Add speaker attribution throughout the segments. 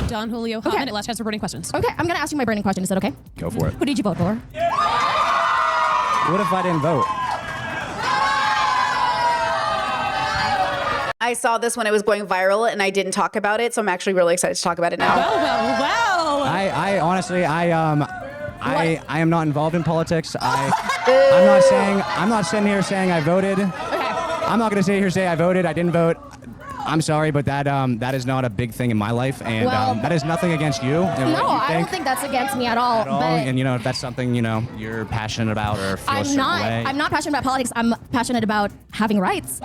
Speaker 1: Don Julio
Speaker 2: Okay.
Speaker 1: Hammond. Last chance for burning questions.
Speaker 2: Okay, I'm gonna ask you my burning question. Is that okay?
Speaker 3: Go for it.
Speaker 2: Who did you vote for?
Speaker 3: What if I didn't vote?
Speaker 4: I saw this when it was going viral and I didn't talk about it, so I'm actually really excited to talk about it now.
Speaker 1: Well.
Speaker 3: I honestly, I am not involved in politics. I'm not sitting here saying I voted.
Speaker 2: Okay.
Speaker 3: I'm not going to sit here and say I voted. I didn't vote. I'm sorry, but that is not a big thing in my life, and
Speaker 2: Well,
Speaker 3: that is nothing against you. And
Speaker 2: No,
Speaker 3: what you
Speaker 2: I don't think that's against me at all. But
Speaker 3: And if that's something you're passionate about or feel a certain way.
Speaker 2: I'm not passionate about politics. I'm passionate about having rights.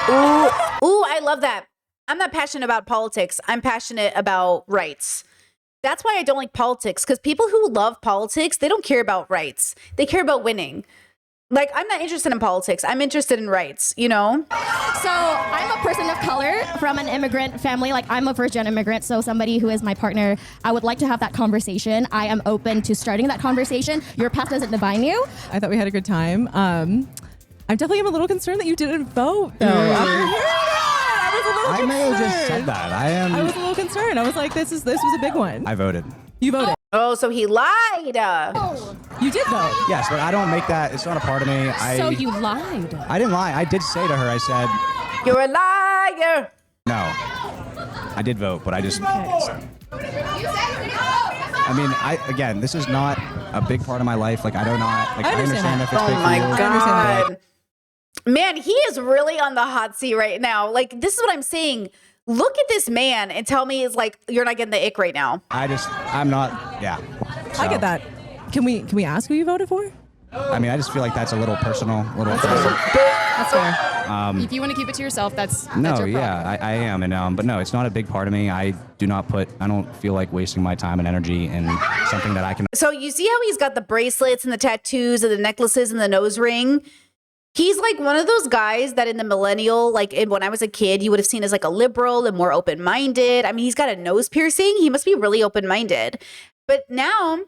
Speaker 4: Ooh, I love that. I'm not passionate about politics. I'm passionate about rights. That's why I don't like politics, because people who love politics, they don't care about rights. They care about winning. Like, I'm not interested in politics. I'm interested in rights,
Speaker 2: So I'm a person of color from an immigrant family. Like, I'm a first-gen immigrant, so somebody who is my partner, I would like to have that conversation. I am open to starting that conversation. Your path doesn't define you.
Speaker 5: I thought we had a good time. I definitely am a little concerned that you didn't vote, though. After hearing that, I was a little
Speaker 3: I
Speaker 5: concerned.
Speaker 3: may have just said that.
Speaker 5: I was a little concerned. I was like, this was a big one.
Speaker 3: I voted.
Speaker 5: You voted.
Speaker 4: Oh, so he lied.
Speaker 5: You did vote.
Speaker 3: Yes, but I don't make that. It's not a part of me.
Speaker 1: So you lied.
Speaker 3: I didn't lie. I did say to her, I said,
Speaker 4: You're a liar.
Speaker 3: no. I did vote, but I just... I mean, again, this is not a big part of my life. Like, I understand if it's
Speaker 4: Oh
Speaker 3: big for
Speaker 4: my
Speaker 3: you.
Speaker 4: God. Man, he is really on the hot seat right now. Like, this is what I'm saying. Look at this man and tell me it's like, you're not getting the ick right now.
Speaker 3: I'm not, yeah.
Speaker 5: I get that. Can we ask who you voted for?
Speaker 3: I mean, I just feel like that's a little personal,
Speaker 5: That's fair.
Speaker 1: If you want to keep it to yourself, that's
Speaker 3: No,
Speaker 1: your
Speaker 3: yeah,
Speaker 1: problem.
Speaker 3: I am, and but no, it's not a big part of me. I don't feel like wasting my time and energy in something that I can.
Speaker 4: So you see how he's got the bracelets and the tattoos and the necklaces and the nose ring? He's like one of those guys that in the millennial, like when I was a kid, you would have seen as like a liberal and more open-minded. I mean, he's got a nose piercing. He must be really open-minded. But now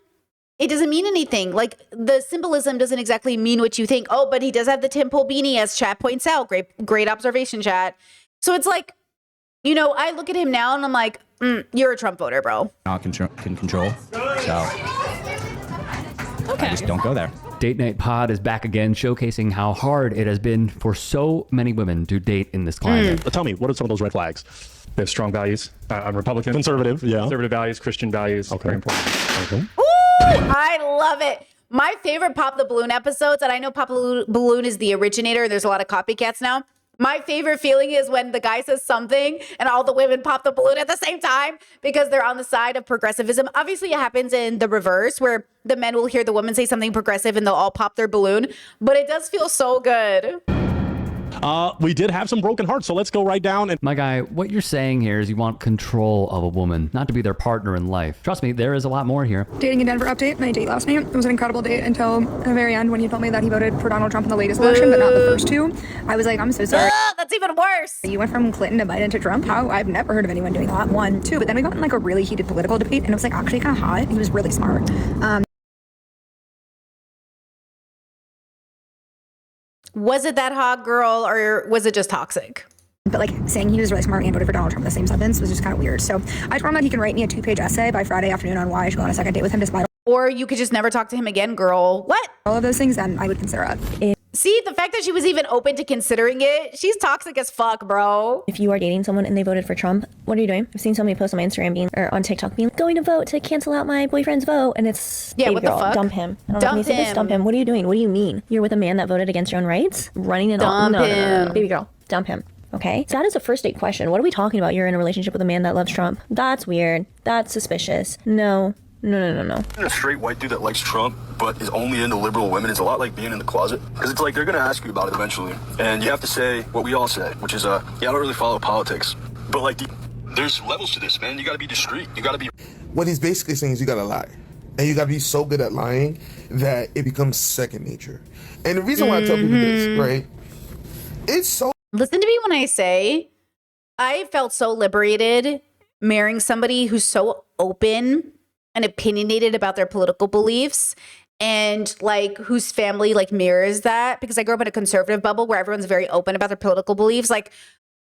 Speaker 4: it doesn't mean anything. Like, the symbolism doesn't exactly mean what you think. Oh, but he does have the temple beanie, as chat points out. Great observation, chat. So it's like, I look at him now and I'm like, you're a Trump voter, bro.
Speaker 3: Not can control, so
Speaker 1: Okay.
Speaker 3: I just don't go there.
Speaker 6: Date Night Pod is back again, showcasing how hard it has been for so many women to date in this climate.
Speaker 7: Tell me, what are some of those red flags? They have strong values. I'm Republican. Conservative, yeah. Conservative values, Christian values. Okay. Very important. Okay.
Speaker 4: Ooh, I love it. My favorite Pop the Balloon episodes, and I know Pop the Balloon is the originator. There's a lot of copycats now. My favorite feeling is when the guy says something and all the women pop the balloon at the same time because they're on the side of progressivism. Obviously, it happens in the reverse where the men will hear the woman say something progressive and they'll all pop their balloon. But it does feel so good.
Speaker 7: We did have some broken hearts, so let's go right down. And
Speaker 6: My guy, what you're saying here is you want control of a woman, not to be their partner in life. Trust me, there is a lot more here.
Speaker 8: Dating in Denver update, my date last night. It was an incredible date until the very end when he told me that he voted for Donald Trump in the latest election, but not the first two. I was like, I'm so sorry.
Speaker 4: That's even worse.
Speaker 8: You went from Clinton to Biden to Trump? How? I've never heard of anyone doing that. One, two. But then we got in like a really heated political debate, and it was like actually kind of hot. He was really smart.
Speaker 4: Was it that hot, girl, or was it just toxic?
Speaker 8: But like saying he was really smart and voted for Donald Trump in the same sentence was just kind of weird. So I told him that he can write me a 2-page essay by Friday afternoon on why I should go on a second date with him despite
Speaker 4: Or you could just never talk to him again, girl. What?
Speaker 8: all of those things, then I would consider it.
Speaker 4: See, the fact that she was even open to considering it, she's toxic as fuck, bro.
Speaker 9: If you are dating someone and they voted for Trump, what are you doing? I've seen so many posts on my Instagram or on TikTok being going to vote to cancel out my boyfriend's vote, and it's
Speaker 4: Yeah,
Speaker 9: baby
Speaker 4: what the
Speaker 9: girl,
Speaker 4: fuck?
Speaker 9: dump him. I don't know if you say this, dump him. What are you doing? What do you mean? You're with a man that voted against your own rights, running it all.
Speaker 4: Dump him.
Speaker 9: Baby girl, dump him. Okay, so that is a first date question. What are we talking about? You're in a relationship with a man that loves Trump. That's weird. That's suspicious. No.
Speaker 10: A straight white dude that likes Trump but is only into liberal women is a lot like being in the closet, because it's like they're gonna ask you about it eventually, and you have to say what we all say, which is yeah, I don't really follow politics, but like there's levels to this, man. You gotta be discreet. You gotta be.
Speaker 11: What he's basically saying is you gotta lie, and you gotta be so good at lying that it becomes second nature. And the reason why I tell people this, right? It's so.
Speaker 4: Listen to me when I say I felt so liberated marrying somebody who's so open and opinionated about their political beliefs and like whose family like mirrors that, because I grew up in a conservative bubble where everyone's very open about their political beliefs. Like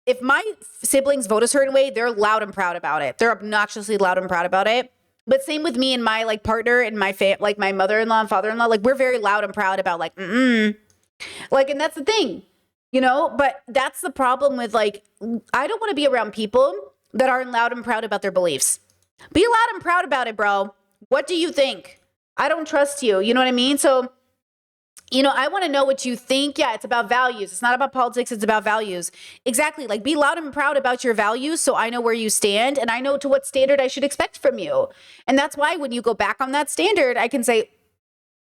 Speaker 4: if my siblings vote a certain way, they're loud and proud about it. They're obnoxiously loud and proud about it. But same with me and my like partner and my like my mother-in-law and father-in-law, like we're very loud and proud about like, like, and that's the thing, you know, but that's the problem with like, I don't want to be around people that aren't loud and proud about their beliefs. Be loud and proud about it, bro. What do you think? I don't trust you. You know what I mean? So, you know, I want to know what you think. Yeah, it's about values. It's not about politics. It's about values. Exactly. Like, be loud and proud about your values so I know where you stand and I know to what standard I should expect from you. And that's why when you go back on that standard, I can say,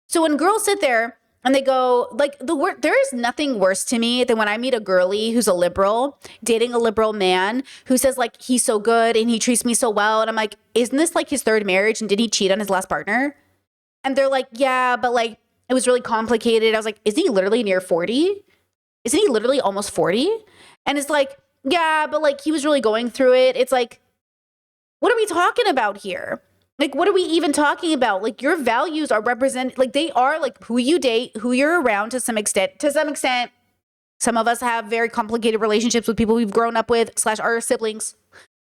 Speaker 4: so when girls sit there and they go, like, there is nothing worse to me than when I meet a girly who's a liberal, dating a liberal man who says, like, he's so good and he treats me so well. And I'm like, isn't this like his third marriage? And did he cheat on his last partner? And they're like, yeah, but like, it was really complicated. I was like, isn't he literally near 40? Isn't he literally almost 40? And it's like, yeah, but like he was really going through it. It's like, what are we talking about here? Like, what are we even talking about? Like, your values are represented, like they are like who you date, who you're around to some extent. To some extent, some of us have very complicated relationships with people we've grown up with / our siblings.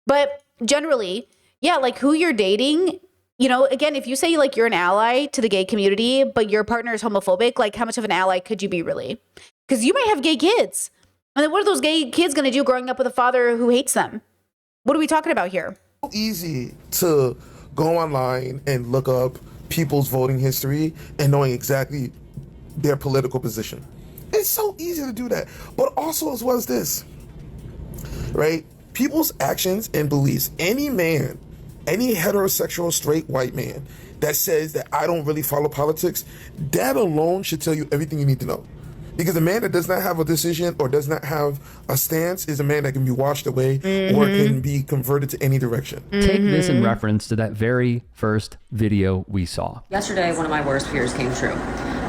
Speaker 4: But generally, yeah, like who you're dating. You know, again, if you say like you're an ally to the gay community, but your partner is homophobic, like how much of an ally could you be really? Because you might have gay kids. And then what are those gay kids going to do growing up with a father who hates them? What are we talking about here?
Speaker 11: So easy to go online and look up people's voting history and knowing exactly their political position. It's so easy to do that. But also as well as this, right? People's actions and beliefs. Any man, any heterosexual straight white man that says that I don't really follow politics, that alone should tell you everything you need to know. Because a man that does not have a decision or does not have a stance is a man that can be washed away or can be converted to any direction.
Speaker 6: Take this in reference to that very first video we saw.
Speaker 12: Yesterday, one of my worst fears came true.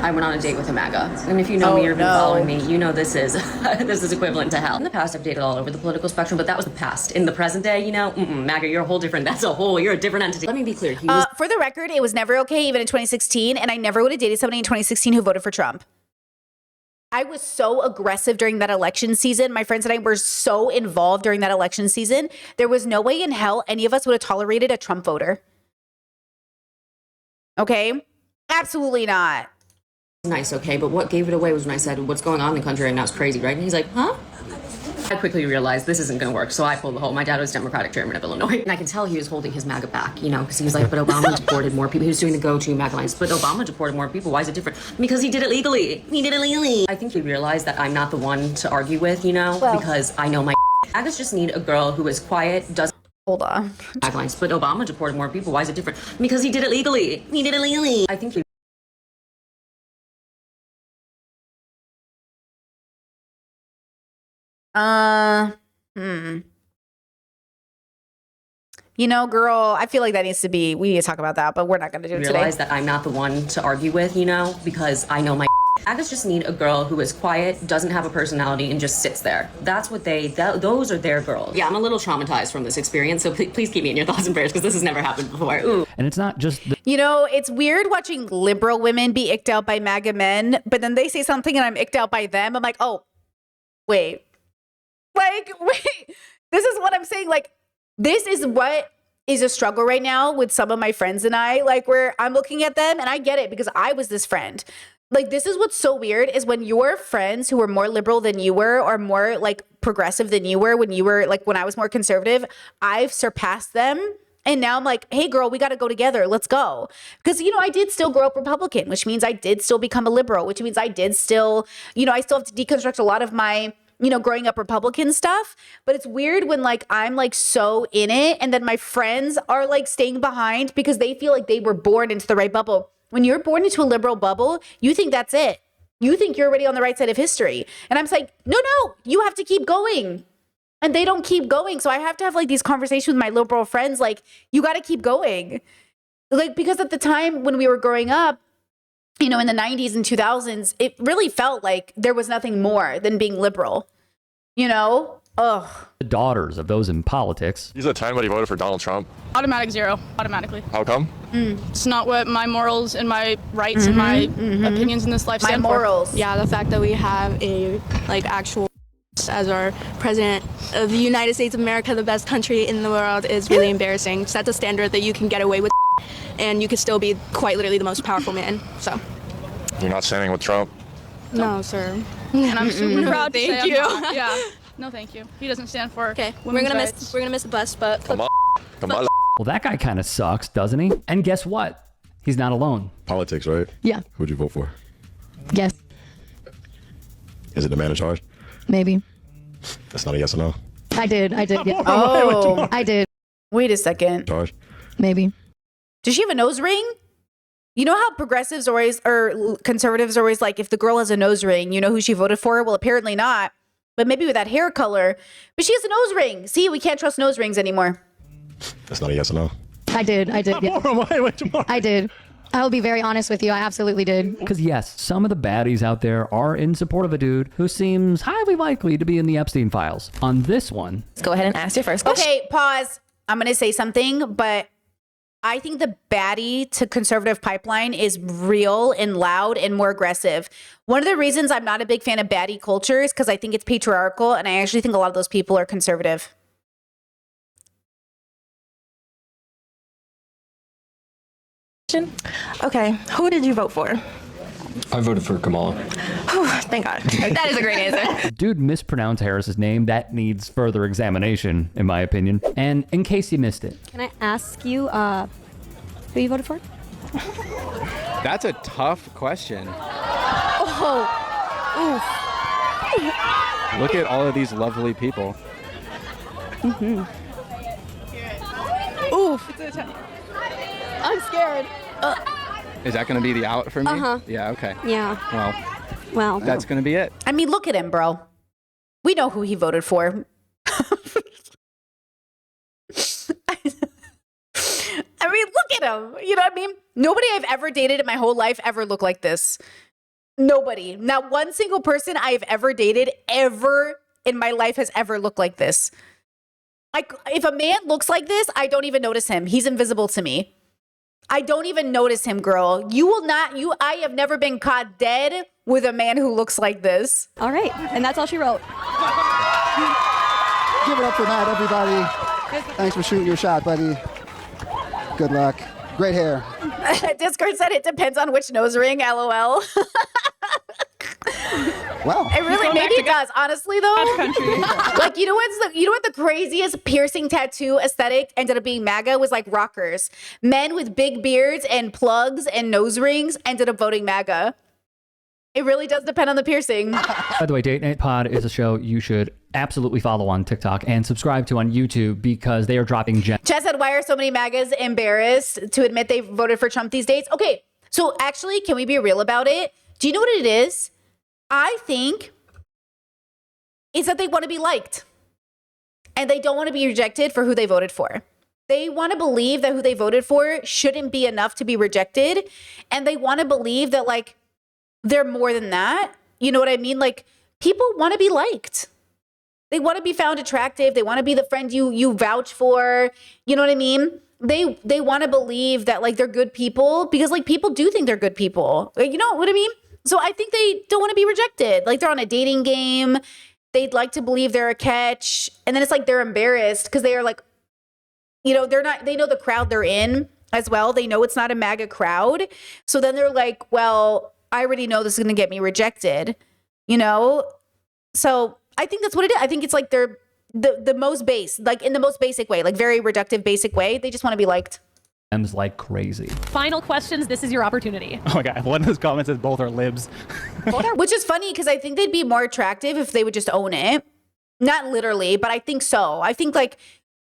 Speaker 12: I went on a date with a MAGA. And if you know me or been following me, you know this is this is equivalent to hell. In the past, I've dated all over the political spectrum, but that was the past. In the present day, you know, MAGA, you're a whole different, you're a different entity. Let me be clear.
Speaker 4: For the record, it was never okay, even in 2016, and I never would have dated somebody in 2016 who voted for Trump. I was so aggressive during that election season. My friends and I were so involved during that election season. There was no way in hell any of us would have tolerated a Trump voter. Okay? Absolutely not.
Speaker 12: Nice, okay, but what gave it away was when I said, what's going on in the country right now is crazy, right? And he's like, huh? I quickly realized this isn't going to work, so I pulled the whole. My dad was Democratic chairman of Illinois, and I can tell he was holding his MAGA back, you know, because he was like, but Obama deported more people. He was doing the go-to MAGA lines, but Obama deported more people. Why is it different? Because he did it legally. He did it legally. I think he realized that I'm not the one to argue with, you know, because I know my MAGAs just need a girl who is quiet, doesn't.
Speaker 4: Hold on.
Speaker 12: MAGA lines, but Obama deported more people. Why is it different? Because he did it legally. He did it legally. I think he.
Speaker 4: You know, girl, I feel like that needs to be, we need to talk about that, but we're not going to do it today.
Speaker 12: Realize that I'm not the one to argue with, you know, because I know my MAGAs just need a girl who is quiet, doesn't have a personality, and just sits there. That's what those are their girls. Yeah, I'm a little traumatized from this experience, so please keep me in your thoughts and prayers, because this has never happened before. Ooh.
Speaker 6: And it's not just
Speaker 4: you know, it's weird watching liberal women be icked out by MAGA men, but then they say something and I'm icked out by them. I'm like, oh, wait. Like, wait. This is what I'm saying. Like, this is what is a struggle right now with some of my friends and I, like where I'm looking at them and I get it because I was this friend. Like, this is what's so weird is when your friends who were more liberal than you were or more like progressive than you were when I was more conservative, I've surpassed them. And now I'm like, hey, girl, we got to go together. Let's go. Because, you know, I did still grow up Republican, which means I did still become a liberal, which means I did still, you know, I still have to deconstruct a lot of my, you know, growing up Republican stuff. But it's weird when like I'm like so in it and then my friends are like staying behind because they feel like they were born into the right bubble. When you're born into a liberal bubble, you think that's it. You think you're already on the right side of history. And I'm like, no, you have to keep going. And they don't keep going. So I have to have like these conversations with my liberal friends. Like, you got to keep going. Like, because at the time when we were growing up, you know, in the 90s and 2000s, it really felt like there was nothing more than being liberal, you know? Ugh.
Speaker 6: the daughters of those in politics.
Speaker 13: He's a 10, but he voted for Donald Trump.
Speaker 14: Automatic 0, automatically.
Speaker 13: How come?
Speaker 14: It's not what my morals and my rights and my opinions in this life stand
Speaker 4: morals.
Speaker 14: for. Yeah, the fact that we have a, like, actual... as our president of the United States of America, the best country in the world, is really embarrassing. Sets a standard that you can get away with and you can still be quite literally the most powerful man. So
Speaker 13: You're not standing with Trump?
Speaker 14: no, sir. And I'm super proud to say
Speaker 8: Thank
Speaker 14: I'm
Speaker 8: you.
Speaker 14: not. Yeah. No, thank you. He doesn't stand for.
Speaker 8: Okay, we're gonna miss the bus, but
Speaker 6: Well, that guy kind of sucks, doesn't he? And guess what? He's not alone.
Speaker 13: Politics, right?
Speaker 15: Yeah.
Speaker 13: Who'd you vote for?
Speaker 15: Yes.
Speaker 13: Is it the man in charge?
Speaker 15: Maybe.
Speaker 13: That's not a yes or no.
Speaker 15: I did. Yeah.
Speaker 4: Oh.
Speaker 15: I did.
Speaker 4: Wait a second.
Speaker 13: Charge?
Speaker 15: Maybe.
Speaker 4: Does she have a nose ring? You know how progressives always, or conservatives are always like, if the girl has a nose ring, you know who she voted for? Well, apparently not. But maybe with that hair color. But she has a nose ring. See, we can't trust nose rings anymore.
Speaker 13: That's not a yes or no.
Speaker 15: I did. Yeah. I did. I will be very honest with you. I absolutely did.
Speaker 6: Because yes, some of the baddies out there are in support of a dude who seems highly likely to be in the Epstein files. On this one,
Speaker 9: Let's go ahead and ask your first question.
Speaker 4: Okay, pause. I'm going to say something, but I think the baddie to conservative pipeline is real and loud and more aggressive. One of the reasons I'm not a big fan of baddie culture is because I think it's patriarchal, and I actually think a lot of those people are conservative.
Speaker 9: Okay, who did you vote for?
Speaker 16: I voted for Kamala.
Speaker 9: Thank God. That is a great answer.
Speaker 6: dude mispronounced Harris's name. That needs further examination, in my opinion. And in case you missed it,
Speaker 15: Can I ask you who you voted for?
Speaker 3: That's a tough question.
Speaker 15: Oh. Oof.
Speaker 3: Look at all of these lovely people.
Speaker 15: Mm-hmm. Oof. I'm scared.
Speaker 3: Is that going to be the out for me?
Speaker 15: Uh-huh.
Speaker 3: Yeah, okay.
Speaker 15: Yeah.
Speaker 3: Well, that's going to be it.
Speaker 4: I mean, look at him, bro. We know who he voted for. I mean, look at him. You know what I mean? Nobody I've ever dated in my whole life ever looked like this. Nobody. Not one single person I've ever dated ever in my life has ever looked like this. Like, if a man looks like this, I don't even notice him. He's invisible to me. I don't even notice him, girl. You will not, I have never been caught dead with a man who looks like this.
Speaker 15: All right. And that's all she wrote.
Speaker 17: Give it up for Matt, everybody. Thanks for shooting your shot, buddy. Good luck. Great hair.
Speaker 4: Discord said it depends on which nose ring, LOL.
Speaker 17: Wow.
Speaker 4: It really maybe it does. Honestly though. Like you know what the craziest piercing tattoo aesthetic ended up being MAGA was like rockers. Men with big beards and plugs and nose rings ended up voting MAGA. It really does depend on the piercing.
Speaker 6: by the way, Date Night Pod is a show you should absolutely follow on TikTok and subscribe to on YouTube because they are dropping gems.
Speaker 4: Chad said, why are so many MAGAs embarrassed to admit they voted for Trump these days? Okay, so actually, can we be real about it? Do you know what it is? I think it's that they want to be liked. And they don't want to be rejected for who they voted for. They want to believe that who they voted for shouldn't be enough to be rejected. And they want to believe that, like, they're more than that. You know what I mean? Like, people want to be liked. They want to be found attractive. They want to be the friend you vouch for. You know what I mean? They want to believe that, like, they're good people because, like, people do think they're good people. Like, you know what I mean? So I think they don't want to be rejected. Like, they're on a dating game. They'd like to believe they're a catch. And then it's like they're embarrassed because they are like, you know, they're not, they know the crowd they're in as well. They know it's not a MAGA crowd. So then they're like, well, I already know this is going to get me rejected, you know? So I think that's what it is. I think it's like they're the most base, like in the most basic way, like very reductive, basic way. They just want to be liked.
Speaker 6: Gems like crazy.
Speaker 18: Final questions. This is your opportunity.
Speaker 3: Oh my God. One of those comments says both are libs.
Speaker 4: Which is funny because I think they'd be more attractive if they would just own it. Not literally, but I think so. I think like,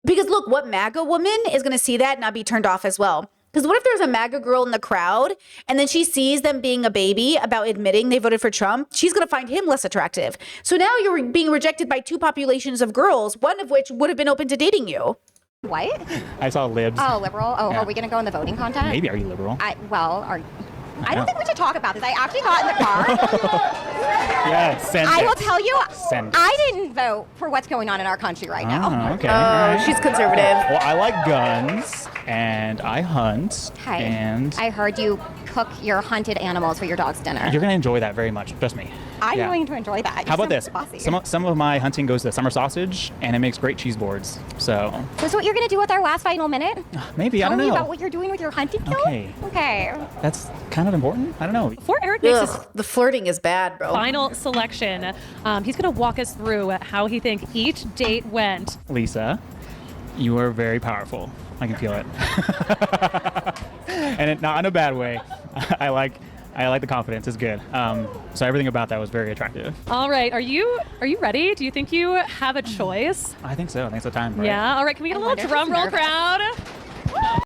Speaker 4: because look, what MAGA woman is going to see that and not be turned off as well? Because what if there's a MAGA girl in the crowd and then she sees them being a baby about admitting they voted for Trump? She's going to find him less attractive. So now you're being rejected by two populations of girls, one of which would have been open to dating you.
Speaker 19: White?
Speaker 3: I saw libs.
Speaker 19: Oh, liberal? Oh,
Speaker 3: Yeah.
Speaker 19: Are we going to go in the voting content?
Speaker 3: Maybe. Are you liberal?
Speaker 19: I don't think we should talk about this. I actually got in the car.
Speaker 3: Yeah, send
Speaker 19: I
Speaker 3: it.
Speaker 19: will tell you,
Speaker 3: Send it.
Speaker 19: I didn't vote for what's going on in our country right now.
Speaker 3: Oh, okay. All right.
Speaker 4: She's conservative.
Speaker 3: Well, I like guns and I hunt.
Speaker 19: Hey,
Speaker 3: And
Speaker 19: I heard you cook your hunted animals for your dog's dinner.
Speaker 3: you're going to enjoy that very much. Trust me.
Speaker 19: I'm
Speaker 20: Yeah.
Speaker 19: going to enjoy that.
Speaker 20: How about
Speaker 19: You're
Speaker 20: this?
Speaker 19: so bossy.
Speaker 20: Some of my hunting goes to summer sausage, and it makes great cheese boards. So
Speaker 19: That's what you're going to do with our last final minute?
Speaker 20: maybe, I
Speaker 19: Tell
Speaker 20: don't
Speaker 19: me
Speaker 20: know.
Speaker 19: about what you're doing with your hunting kill?
Speaker 20: Okay.
Speaker 19: Okay.
Speaker 20: That's kind of important. I don't know.
Speaker 18: Before Eric makes his
Speaker 4: The flirting is bad, bro.
Speaker 18: final selection, he's going to walk us through how he think each date went.
Speaker 20: Lisa, you are very powerful. I can feel it. And not in a bad way. I like the confidence. It's good. So everything about that was very attractive.
Speaker 18: All right, are you ready? Do you think you have a choice?
Speaker 20: I think so. I think it's the time, right?
Speaker 18: Yeah. All right, can we get a little drum roll, crowd?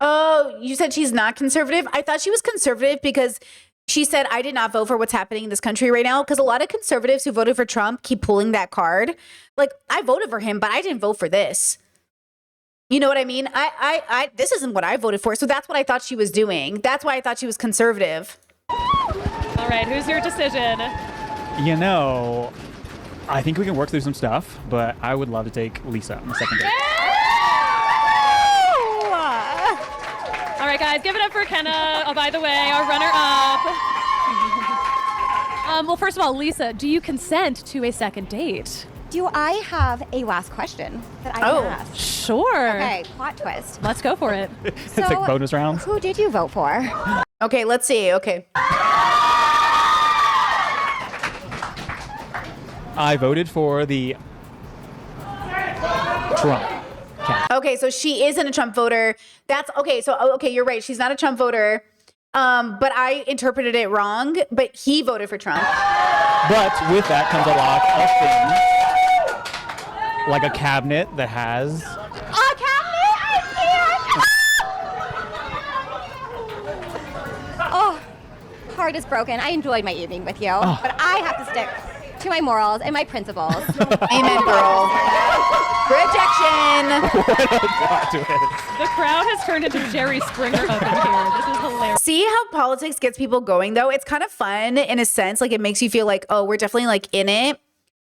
Speaker 4: Oh, you said she's not conservative? I thought she was conservative because she said, I did not vote for what's happening in this country right now. Because a lot of conservatives who voted for Trump keep pulling that card. Like, I voted for him, but I didn't vote for this. You know what I mean? This isn't what I voted for. So that's what I thought she was doing. That's why I thought she was conservative.
Speaker 18: All right, who's your decision?
Speaker 20: You know, I think we can work through some stuff, but I would love to take Lisa on the second date.
Speaker 18: All right, guys, give it up for Kenna. Oh, by the way, our runner-up. Well, first of all, Lisa, do you consent to a second date?
Speaker 19: Do I have a last question that I can ask?
Speaker 18: Sure.
Speaker 19: Okay, plot twist.
Speaker 18: Let's go for it.
Speaker 20: It's like bonus rounds.
Speaker 19: Who did you vote for?
Speaker 4: Okay, let's see. Okay.
Speaker 20: I voted for the Trump.
Speaker 4: Okay, so she isn't a Trump voter. That's okay. So, okay, you're right. She's not a Trump voter. But I interpreted it wrong. But he voted for Trump.
Speaker 20: But with that comes a lot of things, like a cabinet that has.
Speaker 19: A cabinet? I can't. Oh, heart is broken. I enjoyed my evening with you, but I have to stick to my morals and my principles.
Speaker 4: Amen, girl. Rejection.
Speaker 18: The crowd has turned into Jerry Springer up in here. This is hilarious.
Speaker 4: See how politics gets people going, though? It's kind of fun in a sense. Like, it makes you feel like, oh, we're definitely like in it.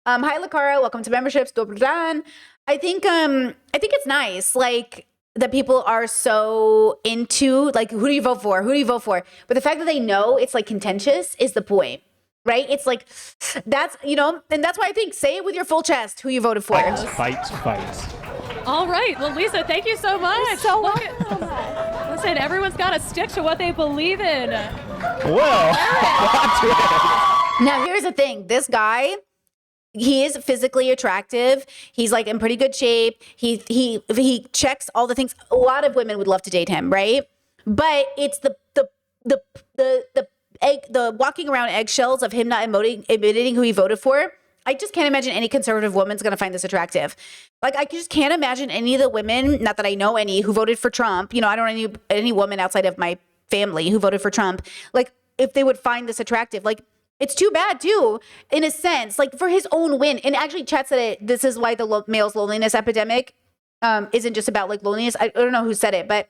Speaker 4: Hi, Lakara. Welcome to memberships. Dobry dan. I think it's nice. Like, that people are so into, like, who do you vote for? Who do you vote for? But the fact that they know it's like contentious is the point. Right? It's like, that's, you know, and that's why I think say it with your full chest who you voted for.
Speaker 20: Fight.
Speaker 18: All right. Well, Lisa, thank you so much.
Speaker 19: So
Speaker 18: Listen, everyone's got to stick to what they believe in.
Speaker 20: Well,
Speaker 4: now here's the thing. This guy, he is physically attractive. He's like in pretty good shape. He checks all the things. A lot of women would love to date him, right? But it's the walking around eggshells of him not admitting who he voted for. I just can't imagine any conservative woman's going to find this attractive. Like, I just can't imagine any of the women, not that I know any, who voted for Trump. You know, I don't know any woman outside of my family who voted for Trump. Like, if they would find this attractive. Like, it's too bad, too, in a sense. Like, for his own win. And actually, Chet said it. This is why the male's loneliness epidemic isn't just about, like, loneliness. I don't know who said it, but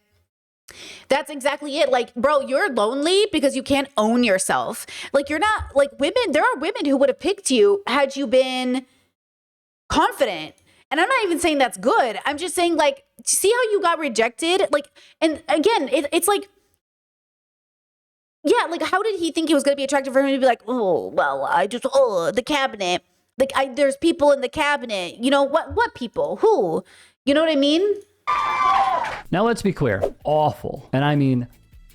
Speaker 4: that's exactly it. Like, bro, you're lonely because you can't own yourself. Like, you're not, like, women, there are women who would have picked you had you been confident. And I'm not even saying that's good. I'm just saying, like, see how you got rejected? Like, and again, it's like, yeah, like, how did he think it was going to be attractive for him to be like, oh, well, the cabinet. Like, there's people in the cabinet. You know, what people? Who? You know what I mean?
Speaker 6: Now let's be clear, awful, and I mean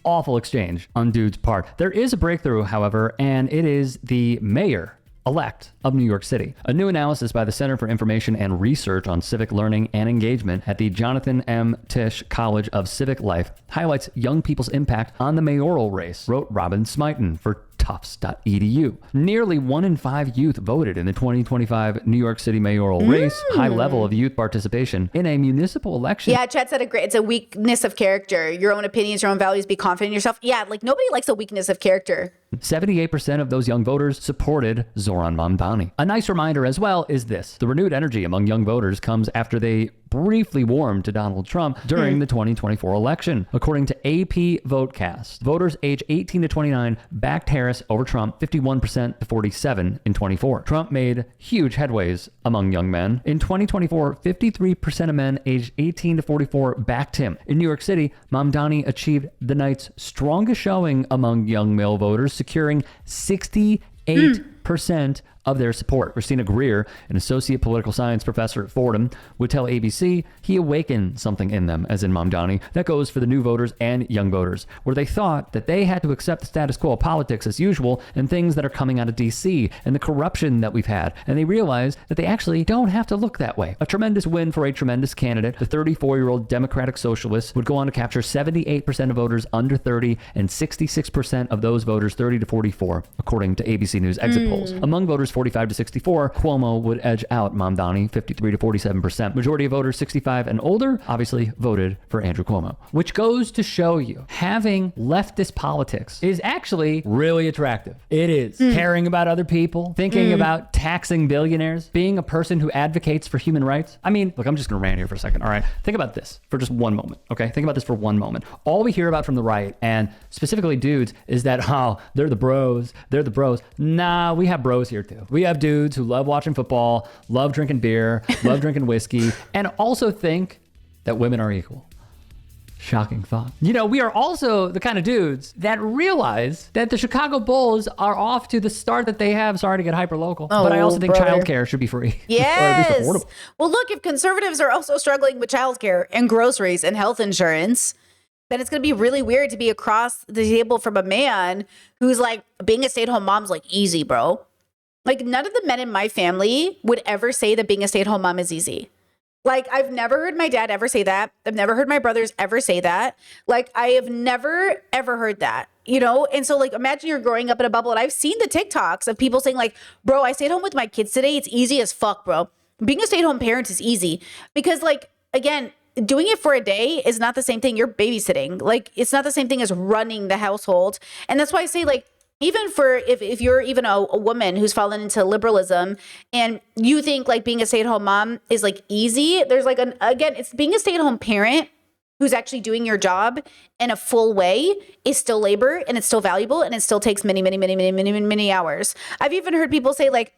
Speaker 6: awful exchange on dude's part. There is a breakthrough, however, and it is the mayor-elect of New York City. A new analysis by the Center for Information and Research on Civic Learning and Engagement at the Jonathan M. Tisch College of Civic Life highlights young people's impact on the mayoral race, wrote Robin Smyton for Tufts.edu. Nearly 1 in 5 youth voted in the 2025 New York City mayoral race. High level of youth participation in a municipal election.
Speaker 4: Yeah, Chad said it's a weakness of character. Your own opinions, your own values, be confident in yourself. Yeah, like nobody likes a weakness of character.
Speaker 6: 78% of those young voters supported Zoran Mamdani. A nice reminder as well is this. The renewed energy among young voters comes after they briefly warmed to Donald Trump during the 2024 election. According to AP Votecast, voters age 18 to 29 backed Harris over Trump 51% to 47 in 24. Trump made huge headways among young men. In 2024, 53% of men aged 18 to 44 backed him. In New York City, Mamdani achieved the night's strongest showing among young male voters, securing 68 90% of their support. Christina Greer, an associate political science professor at Fordham, would tell ABC he awakened something in them, as in Mamdani, that goes for the new voters and young voters, where they thought that they had to accept the status quo of politics as usual and things that are coming out of DC and the corruption that we've had. And they realized that they actually don't have to look that way. A tremendous win for a tremendous candidate. The 34-year-old Democratic Socialist would go on to capture 78% of voters under 30 and 66% of those voters 30 to 44, according to ABC News exit polls. Among voters 45 to 64, Cuomo would edge out Mamdani 53 to 47%. Majority of voters 65 and older obviously voted for Andrew Cuomo, which goes to show you having leftist politics is actually really attractive. It is. Caring about other people, thinking about taxing billionaires, being a person who advocates for human rights. I mean, look, I'm just going to rant here for a second. All right. Think about this for just one moment. Okay. Think about this for one moment. All we hear about from the right, and specifically dudes, is that, oh, they're the bros. They're the bros. Nah, we have bros here too. We have dudes who love watching football, love drinking beer, love drinking whiskey, and also think that women are equal. Shocking thought. You know, we are also the kind of dudes that realize that the Chicago Bulls are off to the start that they have. Sorry to get hyper local, but I also think childcare should be free.
Speaker 4: Yes.
Speaker 6: Or at least affordable.
Speaker 4: Well, look, if conservatives are also struggling with childcare and groceries and health insurance, then it's going to be really weird to be across the table from a man who's like, being a stay-at-home mom's like easy, bro. Like, none of the men in my family would ever say that being a stay-at-home mom is easy. Like, I've never heard my dad ever say that. I've never heard my brothers ever say that. Like, I have never, ever heard that, you know? And so, like, imagine you're growing up in a bubble. And I've seen the TikToks of people saying, like, bro, I stayed home with my kids today. It's easy as fuck, bro. Being a stay-at-home parent is easy. Because, like, again, doing it for a day is not the same thing. You're babysitting. Like, it's not the same thing as running the household. And that's why I say, like, even for if you're even a woman who's fallen into liberalism and you think like being a stay-at-home mom is like easy, there's like again, it's being a stay-at-home parent who's actually doing your job in a full way is still labor and it's still valuable and it still takes many hours. I've even heard people say like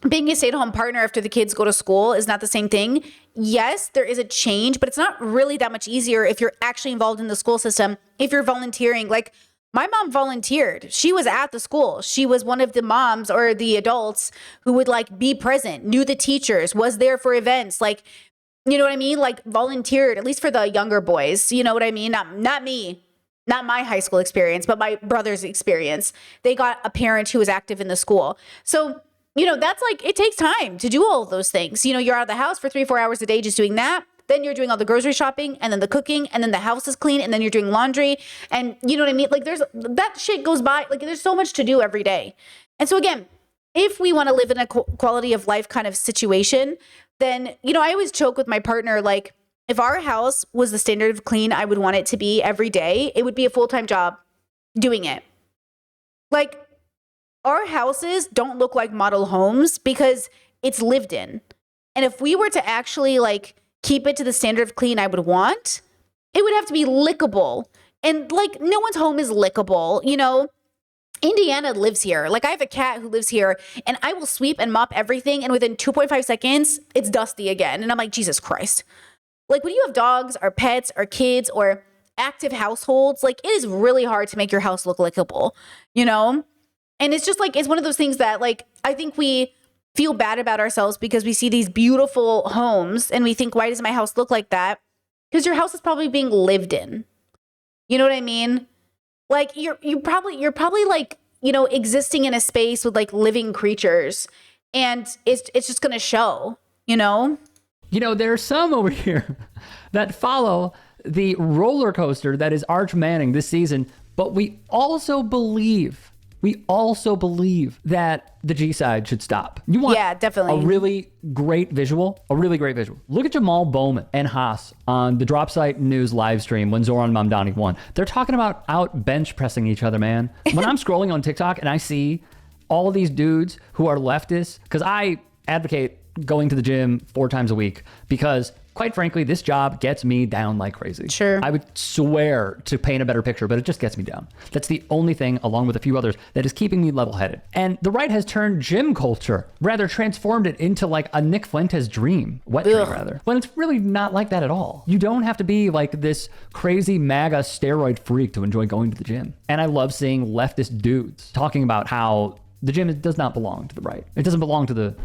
Speaker 4: being a stay-at-home partner after the kids go to school is not the same thing. Yes, there is a change, but it's not really that much easier if you're actually involved in the school system, if you're volunteering. Like, my mom volunteered. She was at the school. She was one of the moms or the adults who would like be present, knew the teachers, was there for events. Like, you know what I mean? Like volunteered, at least for the younger boys. You know what I mean? Not me, not my high school experience, but my brother's experience. They got a parent who was active in the school. So, you know, that's like, it takes time to do all of those things. You know, you're out of the house for 3-4 hours a day just doing that. Then you're doing all the grocery shopping and then the cooking and then the house is clean and then you're doing laundry and you know what I mean? Like that shit goes by. Like there's so much to do every day. And so again, if we want to live in a quality of life kind of situation, then, you know, I always joke with my partner, like if our house was the standard of clean I would want it to be every day, it would be a full-time job doing it. Like our houses don't look like model homes because it's lived in. And if we were to actually like keep it to the standard of clean I would want, it would have to be lickable. And like no one's home is lickable, you know? Indiana lives here. Like I have a cat who lives here and I will sweep and mop everything and within 2.5 seconds, it's dusty again. And I'm like, Jesus Christ. Like when you have dogs or pets or kids or active households, like it is really hard to make your house look lickable, you know? And it's just like, it's one of those things that like, I think we feel bad about ourselves because we see these beautiful homes and we think, why does my house look like that? Because your house is probably being lived in. You know what I mean? Like you're probably like, you know, existing in a space with like living creatures and it's just going to show, you know?
Speaker 6: You know, there's some over here that follow the roller coaster that is Arch Manning this season, but we also believe that the G side should stop. You want
Speaker 4: definitely.
Speaker 6: a really great visual? Look at Jamal Bowman and Haas on the Drop Site News live stream when Zoran Mamdani won. They're talking about out bench pressing each other, man. When I'm scrolling on TikTok and I see all of these dudes who are leftists, because I advocate going to the gym 4 times a week because quite frankly, this job gets me down like crazy.
Speaker 4: Sure.
Speaker 6: I would swear to paint a better picture, but it just gets me down. That's the only thing, along with a few others, that is keeping me level-headed. And the right has turned gym culture, rather transformed it into like a Nick Fuentes dream, wet dream rather, when it's really not like that at all. You don't have to be like this crazy MAGA steroid freak to enjoy going to the gym. And I love seeing leftist dudes talking about how The gym does not belong to the right. It doesn't belong to the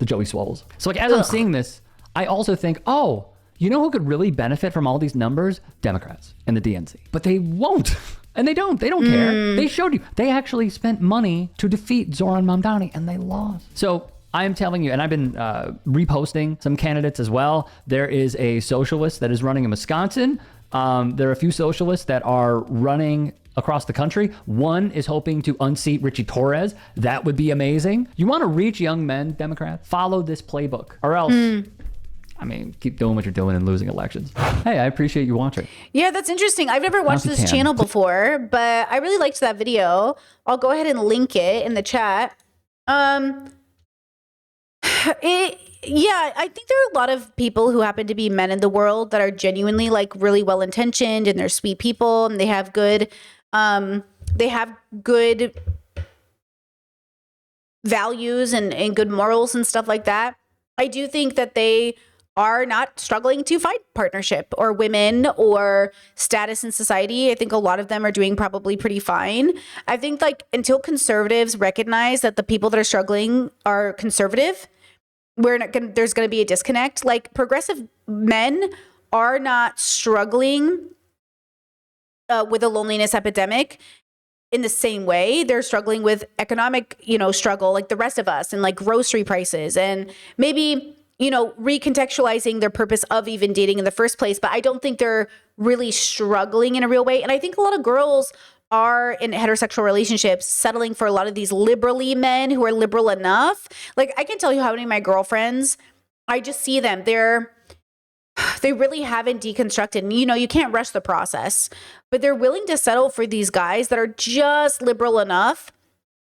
Speaker 6: Joey Swolls. So like as I'm seeing this, I also think, oh, you know who could really benefit from all these numbers? Democrats and the DNC. But they won't. And they don't care. They showed you. They actually spent money to defeat Zoran Mamdani and they lost. So I am telling you, and I've been reposting some candidates as well. There is a socialist that is running in Wisconsin. There are a few socialists that are running across the country. One is hoping to unseat Richie Torres. That would be amazing. You want to reach young men, Democrats? Follow this playbook or else, I mean, keep doing what you're doing and losing elections. Hey, I appreciate you watching.
Speaker 4: Yeah, that's interesting. I've never watched this channel before, but I really liked that video. I'll go ahead and link it in the chat. Yeah, I think there are a lot of people who happen to be men in the world that are genuinely like really well-intentioned and they're sweet people and they have good values and good morals and stuff like that. I do think that they are not struggling to find partnership or women or status in society. I think a lot of them are doing probably pretty fine. I think like until conservatives recognize that the people that are struggling are conservative, there's going to be a disconnect. Like progressive men are not struggling with a loneliness epidemic in the same way. They're struggling with economic, struggle like the rest of us and like grocery prices and maybe, recontextualizing their purpose of even dating in the first place. But I don't think they're really struggling in a real way. And I think a lot of girls are in heterosexual relationships settling for a lot of these liberally men who are liberal enough. Like I can tell you how many of my girlfriends, I just see them, they really haven't deconstructed. And, you can't rush the process, but they're willing to settle for these guys that are just liberal enough.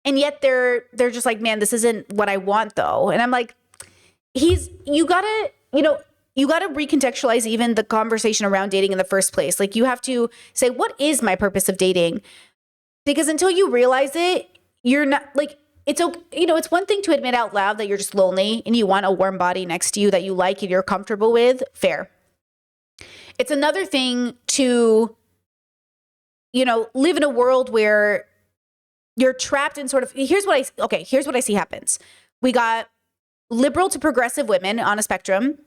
Speaker 4: And yet they're just like, man, this isn't what I want though. And I'm like, you gotta recontextualize even the conversation around dating in the first place. Like you have to say, what is my purpose of dating? Because until you realize it, you're not like, it's okay. It's one thing to admit out loud that you're just lonely and you want a warm body next to you that you like and you're comfortable with. Fair. It's another thing to, live in a world where you're trapped in sort of, here's what I see happens. We got liberal to progressive women on a spectrum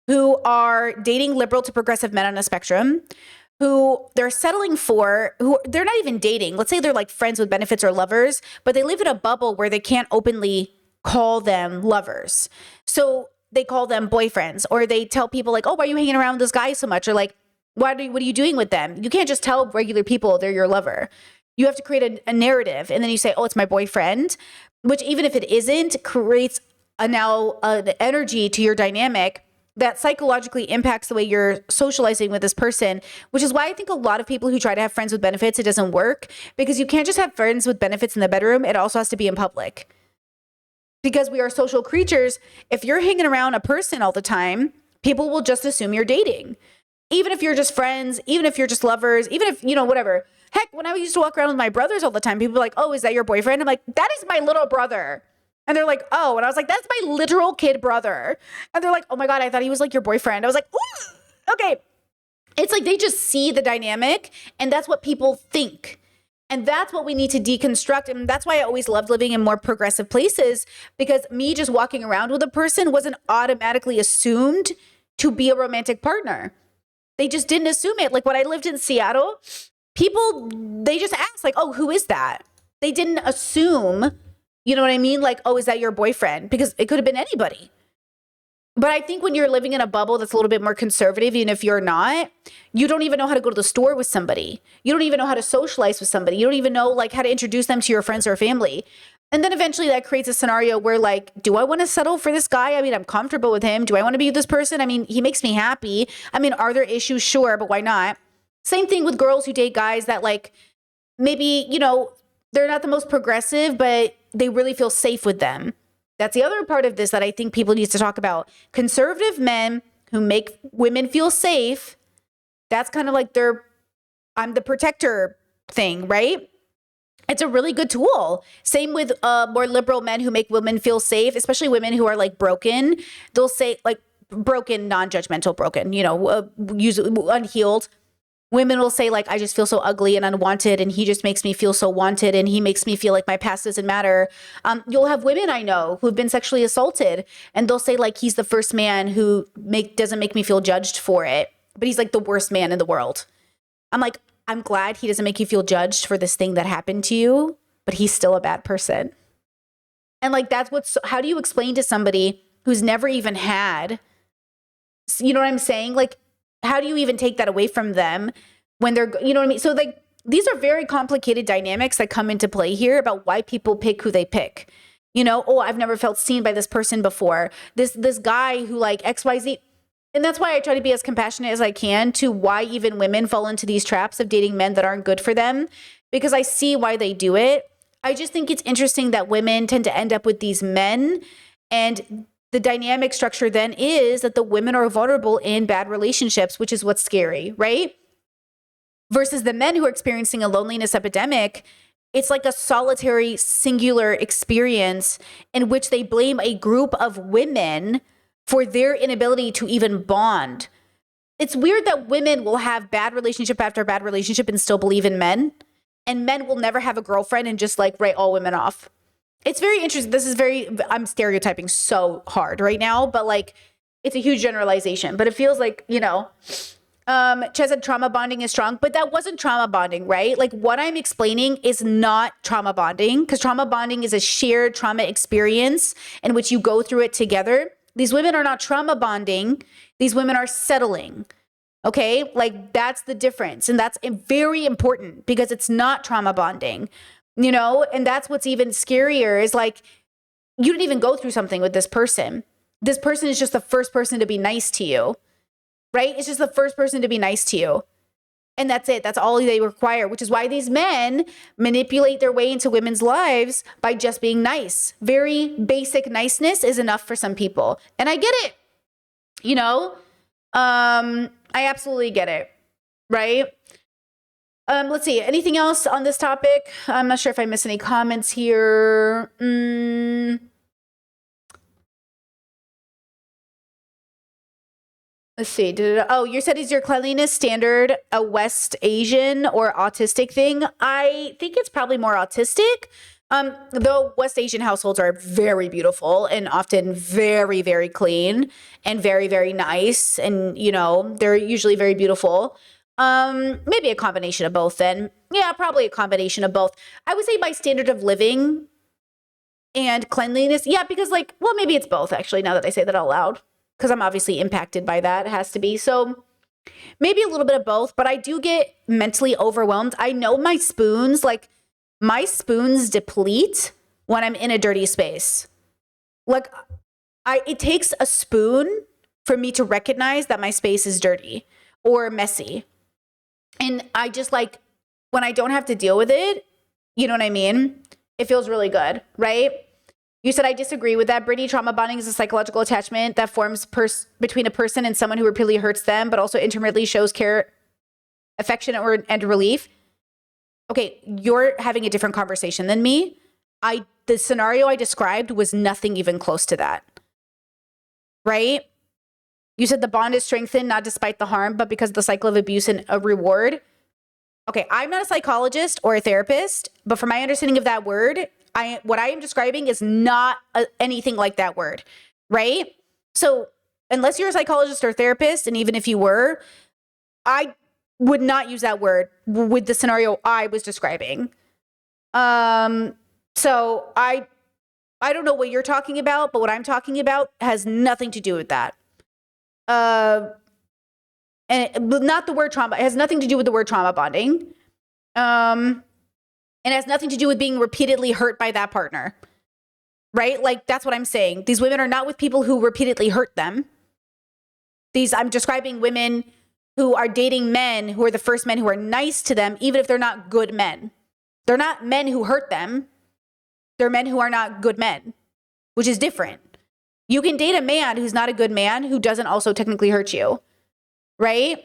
Speaker 4: who are dating liberal to progressive men on a spectrum, who they're settling for, who they're not even dating. Let's say they're like friends with benefits or lovers, but they live in a bubble where they can't openly call them lovers. So they call them boyfriends, or they tell people like, oh, why are you hanging around with this guy so much? Or like, what are you doing with them? You can't just tell regular people they're your lover. You have to create a narrative. And then you say, oh, it's my boyfriend, which even if it isn't, creates an energy to your dynamic that psychologically impacts the way you're socializing with this person, which is why I think a lot of people who try to have friends with benefits, it doesn't work, because you can't just have friends with benefits in the bedroom. It also has to be in public. Because we are social creatures. If you're hanging around a person all the time, people will just assume you're dating. Even if you're just friends, even if you're just lovers, even if, whatever. Heck, when I used to walk around with my brothers all the time, people were like, oh, is that your boyfriend? I'm like, that is my little brother. And they're like, oh, and I was like, that's my literal kid brother. And they're like, oh my God, I thought he was like your boyfriend. I was like, ooh, okay. It's like they just see the dynamic and that's what people think. And that's what we need to deconstruct. And that's why I always loved living in more progressive places, because me just walking around with a person wasn't automatically assumed to be a romantic partner. They just didn't assume it. Like when I lived in Seattle, people, they just asked like, oh, who is that? They didn't assume. You know what I mean? Like, oh, is that your boyfriend? Because it could have been anybody. But I think when you're living in a bubble that's a little bit more conservative, even if you're not, you don't even know how to go to the store with somebody. You don't even know how to socialize with somebody. You don't even know like how to introduce them to your friends or family. And then eventually that creates a scenario where like, do I want to settle for this guy? I mean, I'm comfortable with him. Do I want to be with this person? I mean, he makes me happy. I mean, are there issues? Sure, but why not? Same thing with girls who date guys that like, maybe, they're not the most progressive, but they really feel safe with them. That's the other part of this that I think people need to talk about. Conservative men who make women feel safe, that's kind of like I'm the protector thing, right? It's a really good tool. Same with more liberal men who make women feel safe, especially women who are like broken. They'll say like broken, non-judgmental broken, usually unhealed. Women will say like, I just feel so ugly and unwanted, and he just makes me feel so wanted, and he makes me feel like my past doesn't matter. You'll have women I know who've been sexually assaulted, and they'll say like, he's the first man who doesn't make me feel judged for it, but he's like the worst man in the world. I'm like, I'm glad he doesn't make you feel judged for this thing that happened to you, but he's still a bad person. And like, how do you explain to somebody who's never even had, you know what I'm saying? Like, how do you even take that away from them when they're, you know what I mean? So like, these are very complicated dynamics that come into play here about why people pick who they pick. You know, oh, I've never felt seen by this person before. This guy who like XYZ. And that's why I try to be as compassionate as I can to why even women fall into these traps of dating men that aren't good for them, because I see why they do it. I just think it's interesting that women tend to end up with these men, and the dynamic structure then is that the women are vulnerable in bad relationships, which is what's scary, right? Versus the men who are experiencing a loneliness epidemic, it's like a solitary, singular experience in which they blame a group of women for their inability to even bond. It's weird that women will have bad relationship after bad relationship and still believe in men, and men will never have a girlfriend and just like write all women off. It's very interesting. I'm stereotyping so hard right now, but like, it's a huge generalization, but it feels like, you know, Ches said trauma bonding is strong, but that wasn't trauma bonding, right? Like what I'm explaining is not trauma bonding, because trauma bonding is a shared trauma experience in which you go through it together. These women are not trauma bonding. These women are settling. Okay. Like that's the difference. And that's very important because it's not trauma bonding. You know, and that's what's even scarier is like, you didn't even go through something with this person. This person is just the first person to be nice to you, right? It's just the first person to be nice to you. And that's it. That's all they require, which is why these men manipulate their way into women's lives by just being nice. Very basic niceness is enough for some people. And I get it, you know, I absolutely get it, right? Let's see. Anything else on this topic? I'm not sure if I missed any comments here. Let's see. Oh, you said, is your cleanliness standard a West Asian or autistic thing? I think it's probably more autistic. Though West Asian households are very beautiful and often very, very clean and very, very nice. And, you know, they're usually very beautiful. Maybe a combination of both then. Yeah, probably a combination of both. I would say by standard of living and cleanliness. Yeah, because like, well, maybe it's both actually, now that I say that out loud, because I'm obviously impacted by that. It has to be. So maybe a little bit of both, but I do get mentally overwhelmed. I know my spoons deplete when I'm in a dirty space. Like it takes a spoon for me to recognize that my space is dirty or messy. And I just like, when I don't have to deal with it, you know what I mean? It feels really good, right? You said, I disagree with that. Brittany, trauma bonding is a psychological attachment that forms between a person and someone who repeatedly hurts them, but also intimately shows care, affection, and relief. Okay, you're having a different conversation than me. The scenario I described was nothing even close to that, right? You said the bond is strengthened, not despite the harm, but because of the cycle of abuse and a reward. Okay, I'm not a psychologist or a therapist, but from my understanding of that word, what I am describing is not anything like that word, right? So unless you're a psychologist or therapist, and even if you were, I would not use that word with the scenario I was describing. So I don't know what you're talking about, but what I'm talking about has nothing to do with that. And not the word trauma. It has nothing to do with the word trauma bonding. And it has nothing to do with being repeatedly hurt by that partner, right? Like, that's what I'm saying. These women are not with people who repeatedly hurt them. I'm describing women who are dating men who are the first men who are nice to them, even if they're not good men. They're not men who hurt them. They're men who are not good men, which is different. You can date a man who's not a good man who doesn't also technically hurt you, right?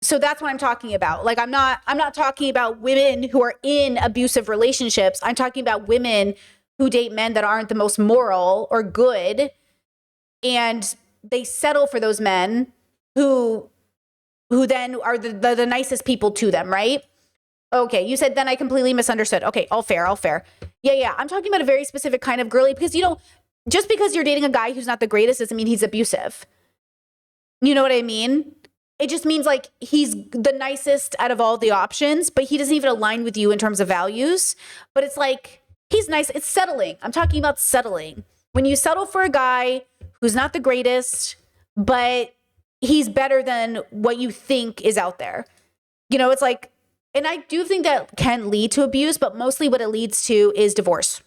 Speaker 4: So that's what I'm talking about. Like, I'm not talking about women who are in abusive relationships. I'm talking about women who date men that aren't the most moral or good, and they settle for those men who who then are the nicest people to them, right? Okay, you said then I completely misunderstood. Okay, all fair, all fair. Yeah. I'm talking about a very specific kind of girly because, just because you're dating a guy who's not the greatest doesn't mean he's abusive. You know what I mean? It just means like he's the nicest out of all the options, but he doesn't even align with you in terms of values. But it's like, he's nice. It's settling. I'm talking about settling. When you settle for a guy who's not the greatest, but he's better than what you think is out there. It's like, and I do think that can lead to abuse, but mostly what it leads to is divorce.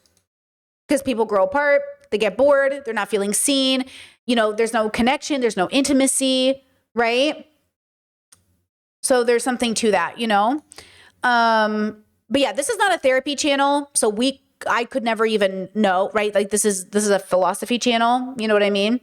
Speaker 4: Because people grow apart, they get bored, they're not feeling seen, there's no connection, there's no intimacy, right? So there's something to that, But yeah, this is not a therapy channel, so I could never even know, right? Like this is a philosophy channel, you know what I mean?